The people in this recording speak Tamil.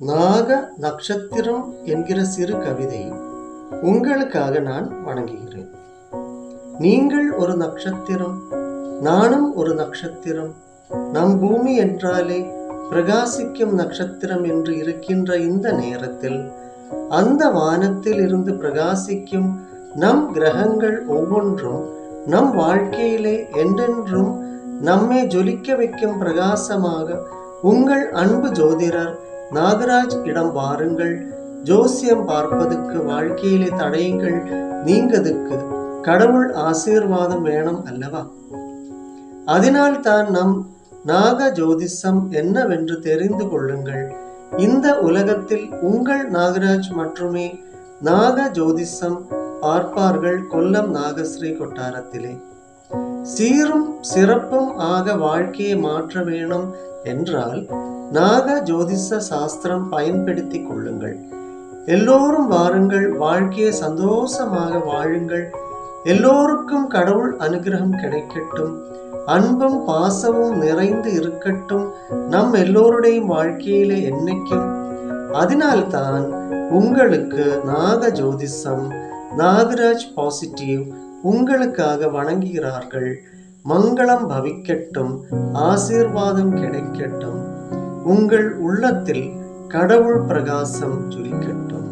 நாக நட்சத்திரம் என்கிற சிறு கவிதை உங்களுக்காக நான் வணங்குகிறேன். நீங்கள் ஒரு நட்சத்திரம், நானும் ஒரு நட்சத்திரம். நம் பூமி என்றாலே பிரகாசிக்கும் நட்சத்திரம் என்று இருக்கின்ற இந்த நேரத்தில் அந்த வானத்தில் இருந்து பிரகாசிக்கும் நம் கிரகங்கள் ஒவ்வொன்றும் நம் வாழ்க்கையிலே என்றென்றும் நம்மை ஜொலிக்க வைக்கும் பிரகாசமாக உங்கள் அன்பு ஜோதிடர் நாகராஜ் இடம் வாருங்கள். ஜோசியம் பார்ப்பதுக்கு வாழ்க்கையிலே தடயங்கள் நீங்கதுக்கு கடவுள் ஆசீர்வாதம் வேணும் அல்லவா? அதனால் தான் நம் நாக ஜோதிஷம் என்னவென்று தெரிந்து கொள்ளுங்கள். இந்த உலகத்தில் உங்கள் நாகராஜ் மட்டுமே நாக ஜோதிஷம் பார்ப்பார்கள். கொல்லம் நாகஸ்ரீ கொட்டாரத்திலே சீரும் சிறப்பும் ஆக வாழ்க்கையை மாற்ற வேணும் என்றால் நாக ஜோதிஷ சாஸ்திரம் பயன்படுத்தி கொள்ளுங்கள். எல்லோரும் வாருங்கள், வாழ்க்கையை சந்தோஷமாக வாழுங்கள். எல்லோருக்கும் கடவுள் அனுகிரகம் கிடைக்கட்டும், அன்பும் பாசமும் நிறைந்து இருக்கட்டும் நம் எல்லோருடைய வாழ்க்கையில என்னைக்கும். அதனால்தான் உங்களுக்கு நாக ஜோதிஷம் நாகராஜ் பாசிட்டிவ் உங்களுக்காக வணங்குகிறார்கள். மங்களம் பவிக்கட்டும், ஆசீர்வாதம் கிடைக்கட்டும், உங்கள் உள்ளத்தில் கடவுள் பிரகாசம் ஜொலிக்கட்டும்.